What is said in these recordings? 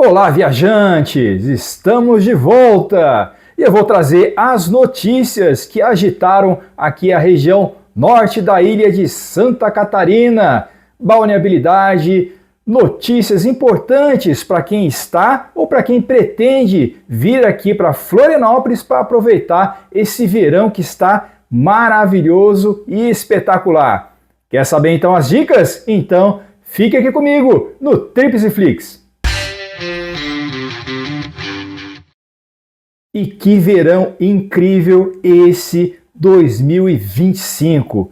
Olá, viajantes! Estamos de volta e eu vou trazer as notícias que agitaram aqui a região norte da ilha de Santa Catarina. Balneabilidade, notícias importantes para quem está ou para quem pretende vir aqui para Florianópolis para aproveitar esse verão que está maravilhoso e espetacular. Quer saber então as dicas? Então fique aqui comigo no Trips e Flix. E que verão incrível esse 2025!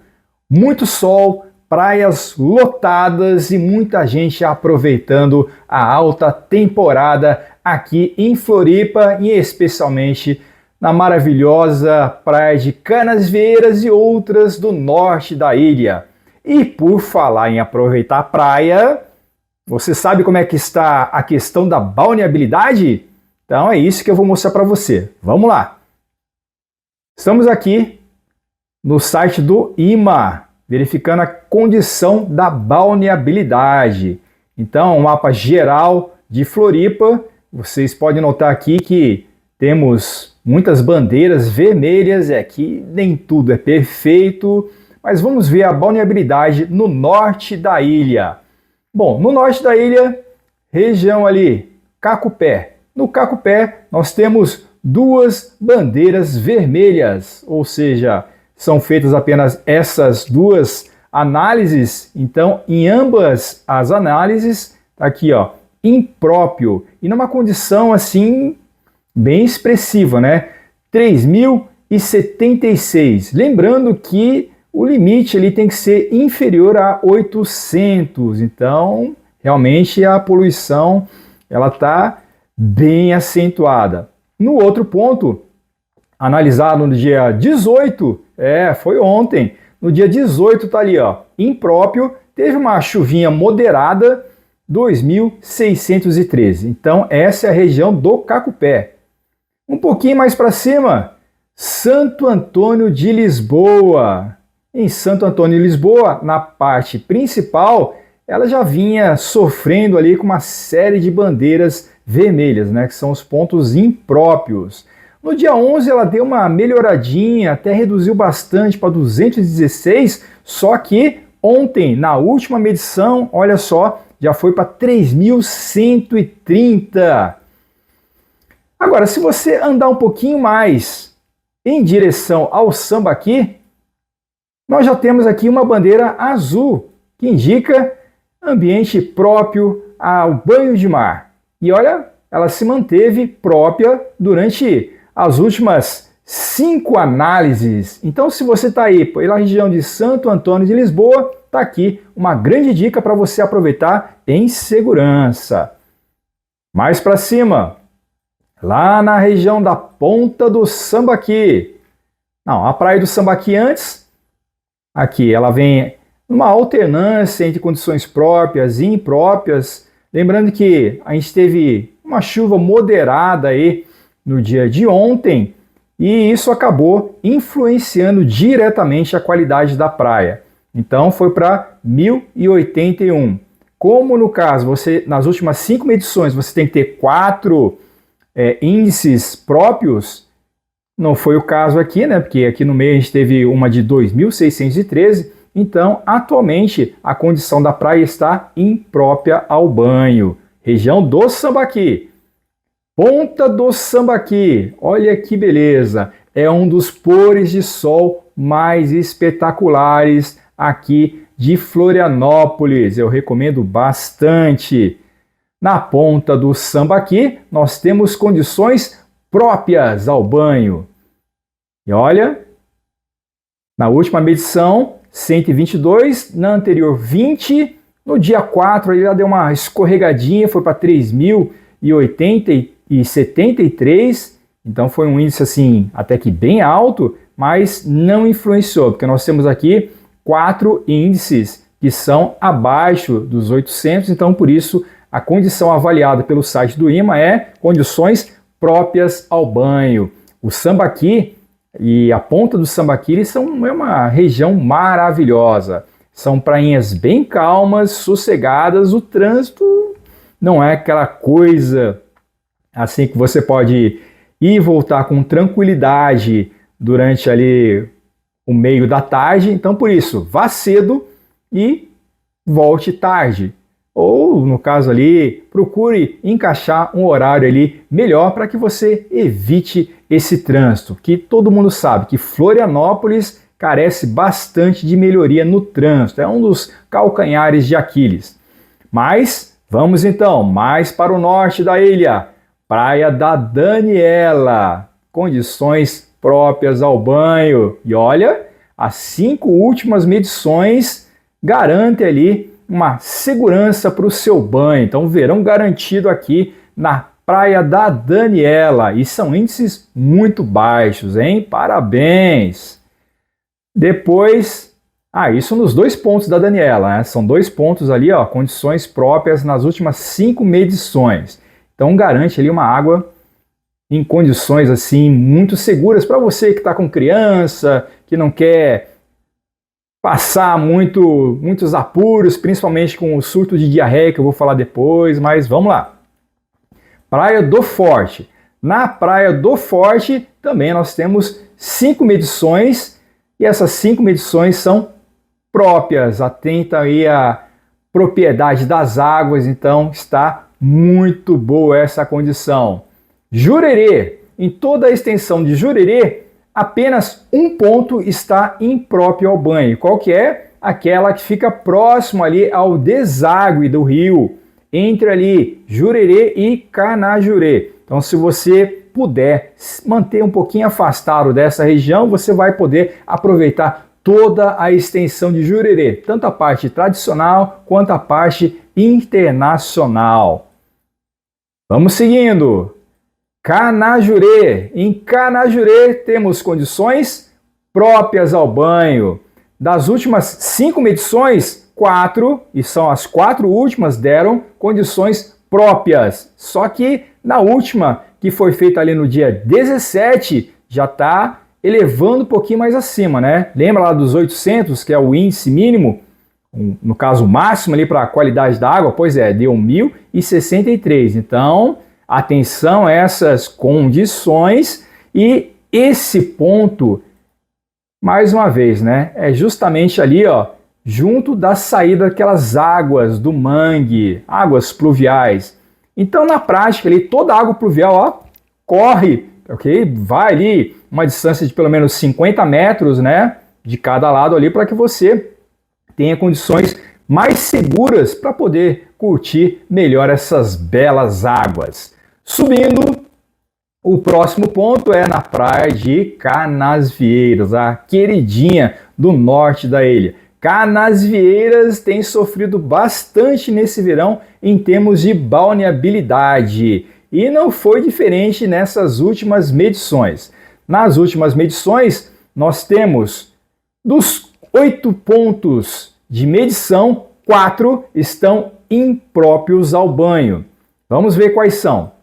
Muito sol, praias lotadas e muita gente aproveitando a alta temporada aqui em Floripa e especialmente na maravilhosa praia de Canasvieiras e outras do norte da ilha. E por falar em aproveitar a praia, você sabe como é que está a questão da balneabilidade? Então é isso que eu vou mostrar para você. Vamos lá! Estamos aqui no site do IMA, verificando a condição da balneabilidade. Então, um mapa geral de Floripa. Vocês podem notar aqui que temos muitas bandeiras vermelhas, aqui nem tudo é perfeito, mas vamos ver a balneabilidade no norte da ilha. Bom, no norte da ilha, região ali, Cacupé. No Cacupé, nós temos duas bandeiras vermelhas, ou seja, são feitas apenas essas duas análises. Então, em ambas as análises, tá aqui, ó, impróprio, e numa condição assim, bem expressiva, né? 3.076. Lembrando que o limite ali tem que ser inferior a 800. Então, realmente a poluição ela está bem acentuada. No outro ponto, analisado no dia 18, foi ontem, no dia 18 tá ali, ó, impróprio, teve uma chuvinha moderada, 2.613. Então essa é a região do Cacupé. Um pouquinho mais para cima, Santo Antônio de Lisboa. Em Santo Antônio de Lisboa, na parte principal, ela já vinha sofrendo ali com uma série de bandeiras vermelhas, né, que são os pontos impróprios. No dia 11 ela deu uma melhoradinha, até reduziu bastante para 216, só que ontem, na última medição, olha só, já foi para 3.130. Agora, se você andar um pouquinho mais em direção ao Sambaqui, nós já temos aqui uma bandeira azul, que indica ambiente próprio ao banho de mar. E olha, ela se manteve própria durante as últimas 5 análises. Então, se você está aí pela região de Santo Antônio de Lisboa, está aqui uma grande dica para você aproveitar em segurança. Mais para cima, lá na região da Ponta do Sambaqui. Não, a praia do Sambaqui antes, aqui ela vem numa alternância entre condições próprias e impróprias. Lembrando que a gente teve uma chuva moderada aí no dia de ontem e isso acabou influenciando diretamente a qualidade da praia. Então foi para 1.081. Como no caso, você nas últimas 5 medições você tem que ter 4 índices próprios, não foi o caso aqui, né? Porque aqui no meio a gente teve uma de 2.613. Então, atualmente, a condição da praia está imprópria ao banho. Região do Sambaqui. Ponta do Sambaqui. Olha que beleza. É um dos pôres de sol mais espetaculares aqui de Florianópolis. Eu recomendo bastante. Na Ponta do Sambaqui, nós temos condições próprias ao banho. E olha, na última medição, 122, na anterior 20, no dia 4 ele já deu uma escorregadinha, foi para 3.080 e 73, então foi um índice assim até que bem alto, mas não influenciou, porque nós temos aqui 4 índices que são abaixo dos 800, então por isso a condição avaliada pelo site do IMA é condições próprias ao banho. O Sambaqui e a Ponta do Sambaqui é uma região maravilhosa. São prainhas bem calmas, sossegadas, o trânsito não é aquela coisa assim que você pode ir e voltar com tranquilidade durante ali o meio da tarde. Então, por isso, vá cedo e volte tarde. Ou, no caso ali, procure encaixar um horário ali melhor para que você evite esse trânsito, que todo mundo sabe que Florianópolis carece bastante de melhoria no trânsito, é um dos calcanhares de Aquiles. Mas vamos então mais para o norte da ilha, Praia da Daniela, condições próprias ao banho. E olha, as 5 últimas medições garantem ali uma segurança para o seu banho. Então, verão garantido aqui na Praia da Daniela. E são índices muito baixos, hein? Parabéns! Depois, isso nos 2 pontos da Daniela, né? São 2 pontos ali, ó, condições próprias nas últimas 5 medições. Então, garante ali uma água em condições assim muito seguras para você que está com criança, que não quer passar muitos apuros, principalmente com o surto de diarreia, que eu vou falar depois, mas vamos lá. Praia do Forte. Na Praia do Forte também nós temos 5 medições e essas 5 medições são próprias. Atenta aí à propriedade das águas, então está muito boa essa condição. Jurerê. Em toda a extensão de Jurerê, apenas um ponto está impróprio ao banho. Qual que é? Aquela que fica próximo ali ao deságue do rio, entre ali Jurerê e Canajurê. Então, se você puder manter um pouquinho afastado dessa região, você vai poder aproveitar toda a extensão de Jurerê, tanto a parte tradicional quanto a parte internacional. Vamos seguindo. Canajurê. Em Canajurê temos condições próprias ao banho. Das últimas 5 medições, 4, e são as 4 últimas, deram condições próprias. Só que na última, que foi feita ali no dia 17, já está elevando um pouquinho mais acima, né? Lembra lá dos 800, que é o índice mínimo? No caso máximo ali para a qualidade da água, pois é, deu 1063. Então, atenção a essas condições e esse ponto, mais uma vez, né, é justamente ali, ó, junto da saída daquelas águas do mangue, águas pluviais. Então, na prática ali, toda a água pluvial, ó, corre, ok? Vai ali uma distância de pelo menos 50 metros, né, de cada lado ali para que você tenha condições mais seguras para poder curtir melhor essas belas águas. Subindo, o próximo ponto é na praia de Canasvieiras, a queridinha do norte da ilha. Canasvieiras tem sofrido bastante nesse verão em termos de balneabilidade e não foi diferente nessas últimas medições. Nas últimas medições, nós temos dos 8 pontos de medição, 4 estão impróprios ao banho. Vamos ver quais são.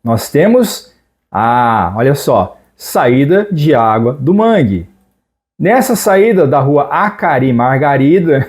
Nós temos, olha só, saída de água do mangue. Nessa saída da rua Acari Margarida,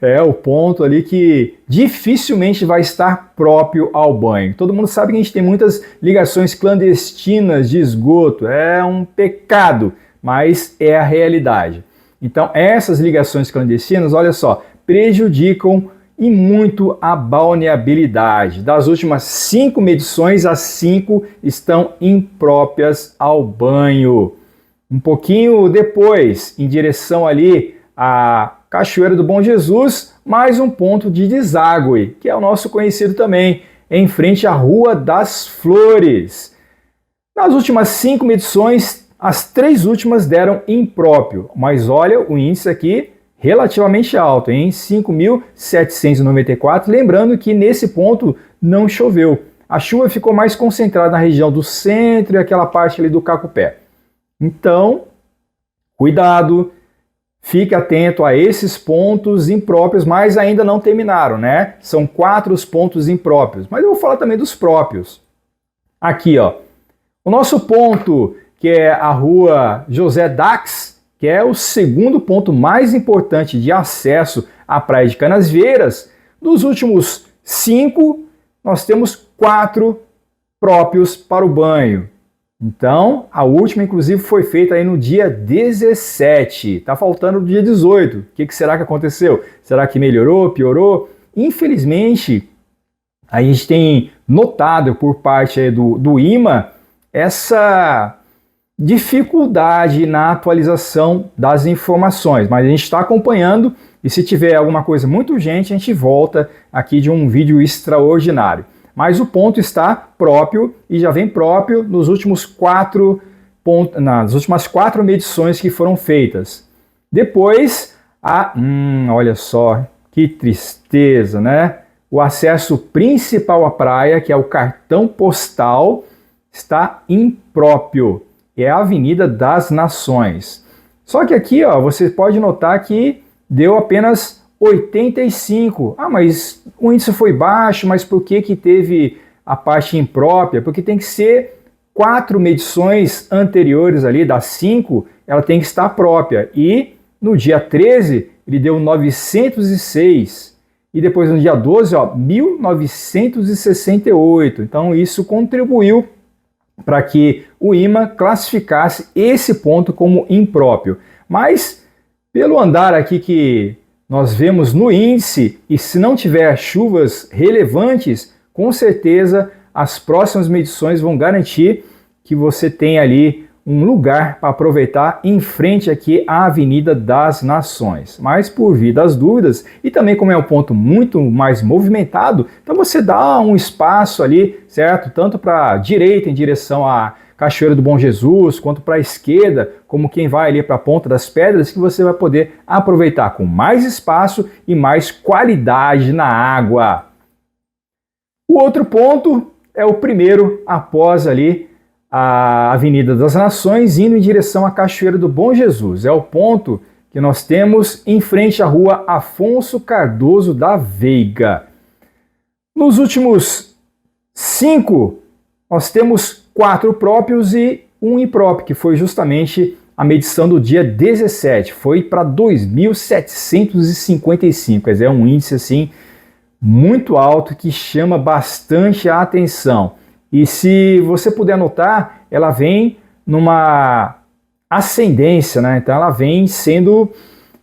é o ponto ali que dificilmente vai estar próprio ao banho. Todo mundo sabe que a gente tem muitas ligações clandestinas de esgoto, é um pecado, mas é a realidade. Então, essas ligações clandestinas, olha só, prejudicam e muito a balneabilidade. Das últimas 5 medições, as 5 estão impróprias ao banho. Um pouquinho depois, em direção ali à Cachoeira do Bom Jesus, mais um ponto de deságue, que é o nosso conhecido também, em frente à Rua das Flores. Nas últimas 5 medições, as 3 últimas deram impróprio, mas olha o índice aqui relativamente alto, em 5.794, lembrando que nesse ponto não choveu. A chuva ficou mais concentrada na região do centro e aquela parte ali do Cacupé. Então, cuidado, fique atento a esses pontos impróprios, mas ainda não terminaram, né? São 4 os pontos impróprios, mas eu vou falar também dos próprios. Aqui, ó, o nosso ponto, que é a rua José Dax, que é o segundo ponto mais importante de acesso à Praia de Canasvieiras, dos últimos 5, nós temos 4 próprios para o banho. Então, a última, inclusive, foi feita aí no dia 17. Está faltando o dia 18. O que será que aconteceu? Será que melhorou, piorou? Infelizmente, a gente tem notado por parte aí do IMA essa dificuldade na atualização das informações, mas a gente está acompanhando e se tiver alguma coisa muito urgente, a gente volta aqui de um vídeo extraordinário. Mas o ponto está próprio e já vem próprio nos últimos nas últimas 4 medições que foram feitas. Depois, olha só, que tristeza, né? O acesso principal à praia, que é o cartão postal, está impróprio. É a Avenida das Nações. Só que aqui, ó, você pode notar que deu apenas 85. Mas o índice foi baixo, mas por que teve a parte imprópria? Porque tem que ser 4 medições anteriores ali, das 5, ela tem que estar própria. E no dia 13, ele deu 906. E depois no dia 12, ó, 1968. Então isso contribuiu para que o IMA classificasse esse ponto como impróprio. Mas, pelo andar aqui que nós vemos no índice, e se não tiver chuvas relevantes, com certeza as próximas medições vão garantir que você tem ali um lugar para aproveitar em frente aqui à Avenida das Nações. Mas por via das dúvidas, e também como é um ponto muito mais movimentado, então você dá um espaço ali, certo? Tanto para a direita em direção à Cachoeira do Bom Jesus, quanto para a esquerda, como quem vai ali para a Ponta das Pedras, que você vai poder aproveitar com mais espaço e mais qualidade na água. O outro ponto é o primeiro após ali a Avenida das Nações, indo em direção à Cachoeira do Bom Jesus. É o ponto que nós temos em frente à rua Afonso Cardoso da Veiga. Nos últimos 5, nós temos 4 próprios e 1 impróprio, que foi justamente a medição do dia 17. Foi para 2.755, quer dizer, é um índice assim muito alto que chama bastante a atenção. E se você puder notar, ela vem numa ascendência, né? Então ela vem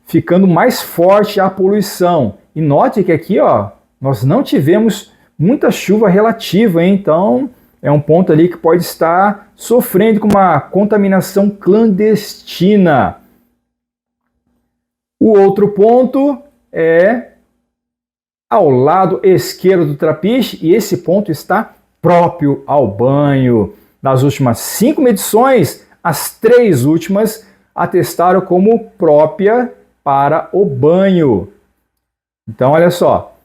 ficando mais forte a poluição. E note que aqui, ó, nós não tivemos muita chuva relativa, hein? Então é um ponto ali que pode estar sofrendo com uma contaminação clandestina. O outro ponto é ao lado esquerdo do trapiche, e esse ponto está próprio ao banho. Nas últimas 5 medições, as 3 últimas atestaram como própria para o banho. Então, olha só,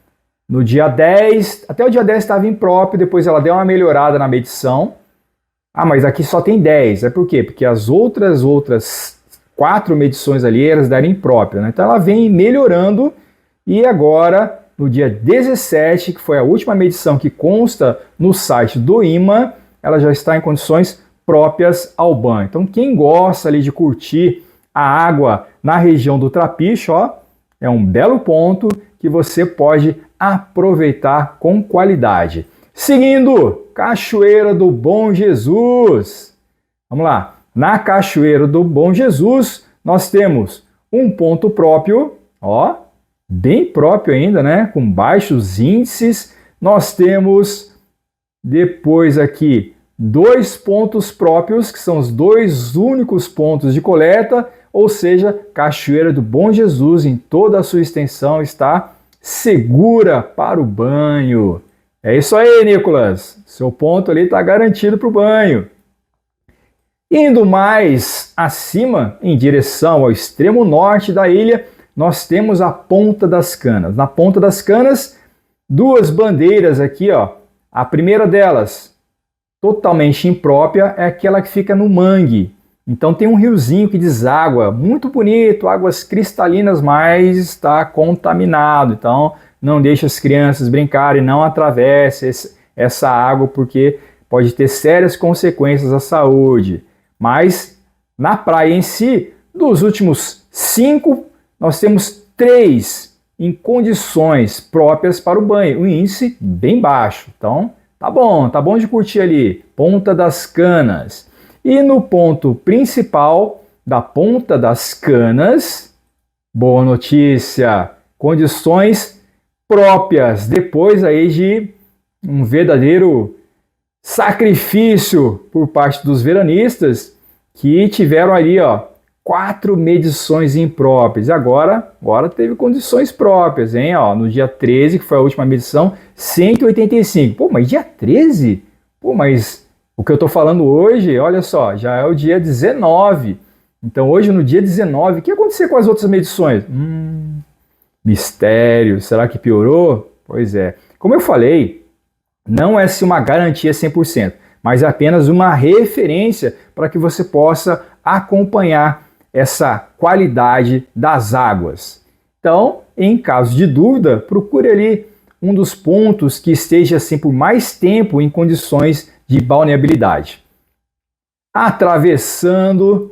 no dia 10, até o dia 10 estava impróprio, depois ela deu uma melhorada na medição. Mas aqui só tem 10. É por quê? Porque as outras 4 medições ali, elas deram impróprio, né? Então ela vem melhorando e agora, no dia 17, que foi a última medição que consta no site do IMA, ela já está em condições próprias ao banho. Então quem gosta ali de curtir a água na região do Trapiche, ó, é um belo ponto que você pode aproveitar com qualidade. Seguindo, Cachoeira do Bom Jesus. Vamos lá. Na Cachoeira do Bom Jesus, nós temos um ponto próprio, ó, bem próprio ainda, né? Com baixos índices. Nós temos depois aqui 2 pontos próprios, que são os 2 únicos pontos de coleta, ou seja, Cachoeira do Bom Jesus em toda a sua extensão está segura para o banho. É isso aí, Nicolas. Seu ponto ali está garantido para o banho. Indo mais acima, em direção ao extremo norte da ilha, nós temos a Ponta das Canas. Na Ponta das Canas, 2 bandeiras aqui, ó. A primeira delas, totalmente imprópria, é aquela que fica no mangue. Então tem um riozinho que deságua, muito bonito, águas cristalinas, mas está contaminado. Então não deixe as crianças brincarem, não atravesse essa água, porque pode ter sérias consequências à saúde. Mas na praia em si, dos últimos 5, nós temos 3 em condições próprias para o banho, um índice bem baixo. Então, tá bom de curtir ali, Ponta das Canas. E no ponto principal da Ponta das Canas, boa notícia, condições próprias, depois aí de um verdadeiro sacrifício por parte dos veranistas que tiveram ali, ó, 4 medições impróprias. Agora teve condições próprias, hein? Ó, no dia 13, que foi a última medição, 185. Pô, mas dia 13? Pô, mas o que eu tô falando hoje, olha só, já é o dia 19. Então hoje, no dia 19, o que aconteceu com as outras medições? Mistério. Será que piorou? Pois é. Como eu falei, não é uma garantia 100%, mas é apenas uma referência para que você possa acompanhar essa qualidade das águas. Então, em caso de dúvida, procure ali um dos pontos que esteja assim por mais tempo em condições de balneabilidade. Atravessando,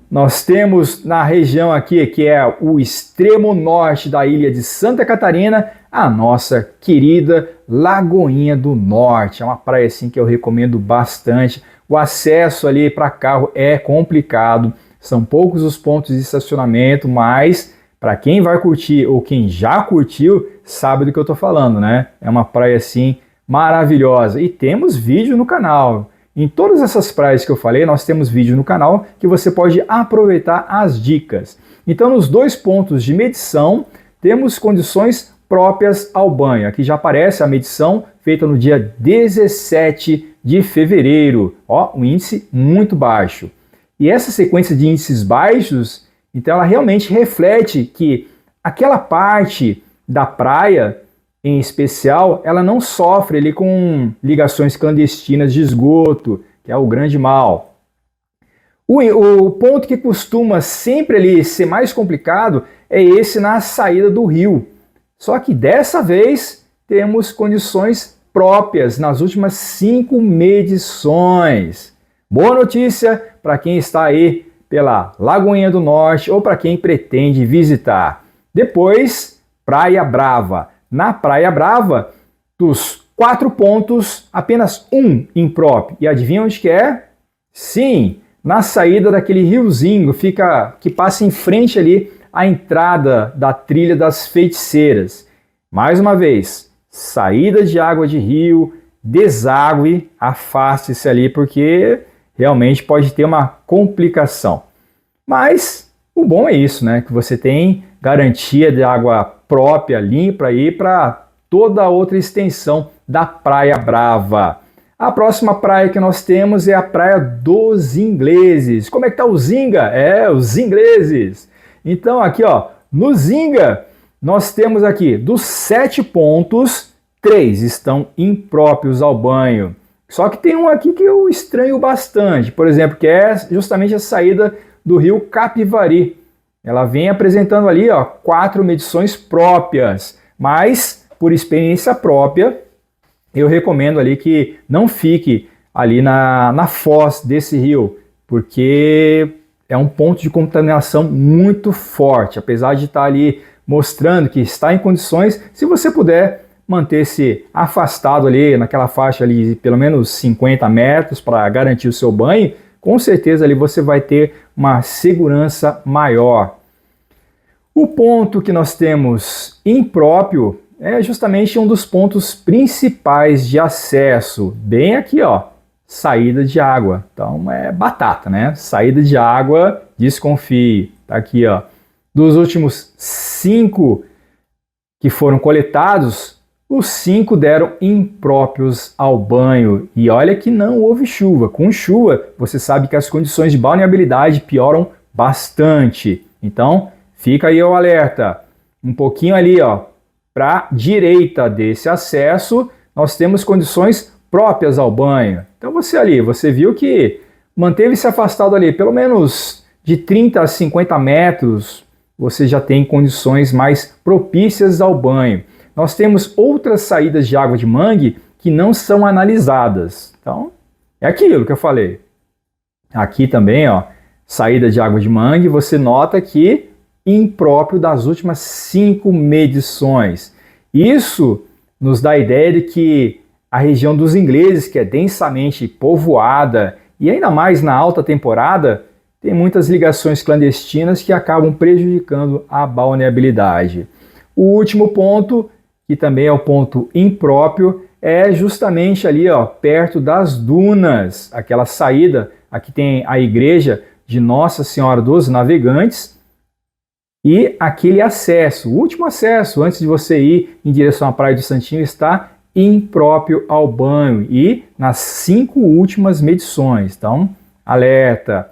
nós temos na região aqui, que é o extremo norte da ilha de Santa Catarina, a nossa querida Lagoinha do Norte. É uma praia assim que eu recomendo bastante. O acesso ali para carro é complicado, são poucos os pontos de estacionamento, mas para quem vai curtir ou quem já curtiu, sabe do que eu estou falando, né? É uma praia assim maravilhosa e temos vídeo no canal. Em todas essas praias que eu falei, nós temos vídeo no canal que você pode aproveitar as dicas. Então, nos 2 pontos de medição, temos condições próprias ao banho. Aqui já aparece a medição feita no dia 17 de fevereiro. Ó, um índice muito baixo. E essa sequência de índices baixos, então ela realmente reflete que aquela parte da praia, em especial, ela não sofre ali com ligações clandestinas de esgoto, que é o grande mal. O ponto que costuma sempre ali ser mais complicado é esse na saída do rio. Só que dessa vez temos condições próprias nas últimas 5 medições. Boa notícia para quem está aí pela Lagoinha do Norte ou para quem pretende visitar. Depois, Praia Brava. Na Praia Brava, dos 4 pontos, apenas um impróprio. E adivinha onde que é? Sim, na saída daquele riozinho que passa em frente ali à entrada da Trilha das Feiticeiras. Mais uma vez, saída de água de rio, deságue, afaste-se ali porque realmente pode ter uma complicação. Mas o bom é isso, né? Que você tem garantia de água própria, limpa aí para toda a outra extensão da Praia Brava. A próxima praia que nós temos é a Praia dos Ingleses. Como é que tá o Zinga? É, os ingleses. Então aqui, ó, no Zinga, nós temos aqui dos 7 pontos, 3 estão impróprios ao banho. Só que tem um aqui que eu estranho bastante, por exemplo, que é justamente a saída do rio Capivari. Ela vem apresentando ali, ó, 4 medições próprias, mas por experiência própria, eu recomendo ali que não fique ali na foz desse rio, porque é um ponto de contaminação muito forte, apesar de estar ali mostrando que está em condições, se você puder manter-se afastado ali naquela faixa ali de pelo menos 50 metros para garantir o seu banho, com certeza ali você vai ter uma segurança maior. O ponto que nós temos impróprio é justamente um dos pontos principais de acesso, bem aqui, ó, saída de água. Então é batata, né? Saída de água, desconfie. Tá aqui, ó. Dos últimos 5 que foram coletados, os 5 deram impróprios ao banho. E olha que não houve chuva. Com chuva, você sabe que as condições de balneabilidade pioram bastante. Então, fica aí o alerta. Um pouquinho ali, ó, para a direita desse acesso, nós temos condições próprias ao banho. Então você viu que manteve-se afastado ali pelo menos de 30 a 50 metros, você já tem condições mais propícias ao banho. Nós temos outras saídas de água de mangue que não são analisadas. Então, é aquilo que eu falei. Aqui também, ó, saída de água de mangue, você nota que impróprio das últimas 5 medições. Isso nos dá a ideia de que a região dos ingleses, que é densamente povoada, e ainda mais na alta temporada, tem muitas ligações clandestinas que acabam prejudicando a balneabilidade. O último ponto, que também é o ponto impróprio, é justamente ali, ó, perto das dunas, aquela saída, aqui tem a igreja de Nossa Senhora dos Navegantes, e aquele acesso, o último acesso, antes de você ir em direção à Praia do Santinho, está impróprio ao banho e nas 5 últimas medições. Então, alerta.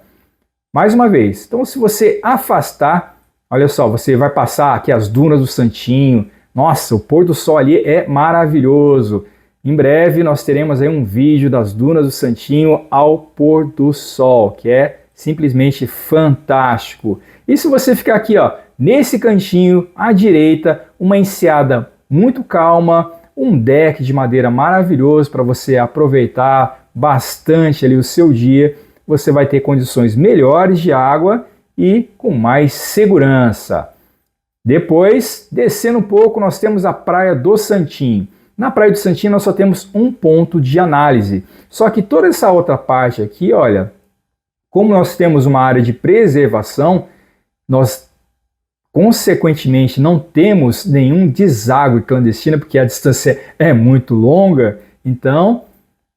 Mais uma vez, então se você afastar, olha só, você vai passar aqui as dunas do Santinho. Nossa, o pôr do sol ali é maravilhoso. Em breve nós teremos aí um vídeo das dunas do Santinho ao pôr do sol, que é simplesmente fantástico. E se você ficar aqui, ó, nesse cantinho à direita, uma enseada muito calma, um deck de madeira maravilhoso para você aproveitar bastante ali o seu dia, você vai ter condições melhores de água e com mais segurança. Depois, descendo um pouco, nós temos a Praia do Santinho. Na Praia do Santinho nós só temos um ponto de análise. Só que toda essa outra parte aqui, olha, como nós temos uma área de preservação, nós consequentemente não temos nenhum deságue clandestino, porque a distância é muito longa. Então,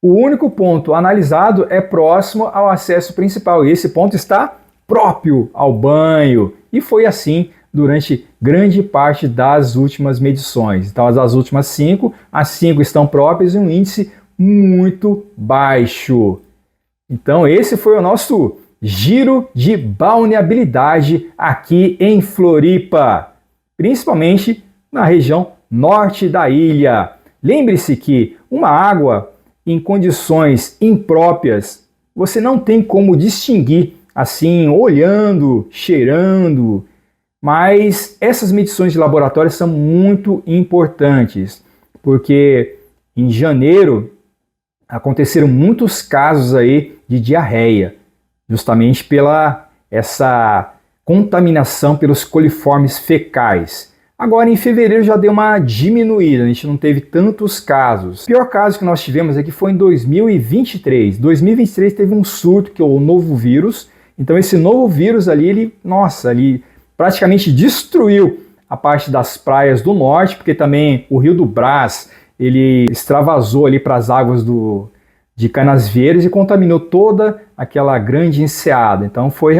o único ponto analisado é próximo ao acesso principal. E esse ponto está próprio ao banho. E foi assim durante grande parte das últimas medições. Então, as últimas 5, as 5 estão próprias e um índice muito baixo. Então, esse foi o nosso giro de balneabilidade aqui em Floripa, principalmente na região norte da ilha. Lembre-se que uma água em condições impróprias, você não tem como distinguir assim, olhando, cheirando, mas essas medições de laboratório são muito importantes, porque em janeiro aconteceram muitos casos aí de diarreia, justamente pela essa contaminação pelos coliformes fecais. Agora, em fevereiro já deu uma diminuída, a gente não teve tantos casos. O pior caso que nós tivemos aqui foi em 2023. 2023 teve um surto, que é o novo vírus. Então esse novo vírus ali, ele praticamente destruiu a parte das praias do norte, porque também o Rio do Brás, ele extravasou ali para as águas de Canasvieiras e contaminou toda aquela grande enseada. Então foi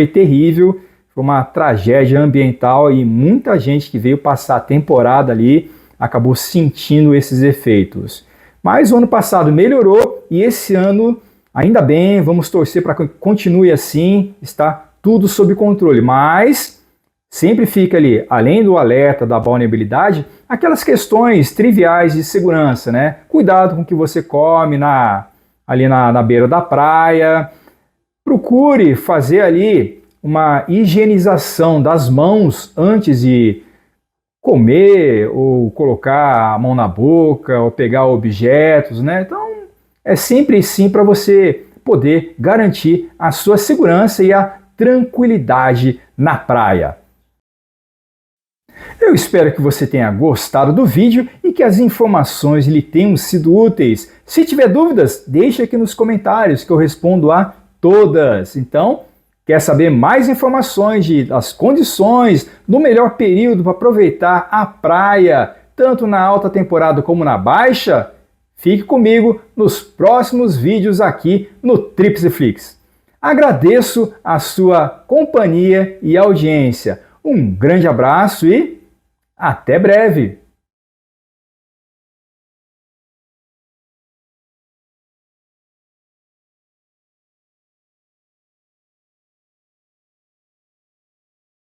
terrível, foi uma tragédia ambiental e muita gente que veio passar a temporada ali acabou sentindo esses efeitos. Mas o ano passado melhorou e esse ano, ainda bem, vamos torcer para que continue assim, está tudo sob controle, mas sempre fica ali, além do alerta da vulnerabilidade, aquelas questões triviais de segurança, né? Cuidado com o que você come ali na beira da praia. Procure fazer ali uma higienização das mãos antes de comer ou colocar a mão na boca ou pegar objetos, né? Então, é sempre assim para você poder garantir a sua segurança e a tranquilidade na praia. Eu espero que você tenha gostado do vídeo e que as informações lhe tenham sido úteis. Se tiver dúvidas, deixe aqui nos comentários que eu respondo a todas. Então, quer saber mais informações das condições, do melhor período para aproveitar a praia, tanto na alta temporada como na baixa? Fique comigo nos próximos vídeos aqui no Tripsiflix. Agradeço a sua companhia e audiência. Um grande abraço e até breve!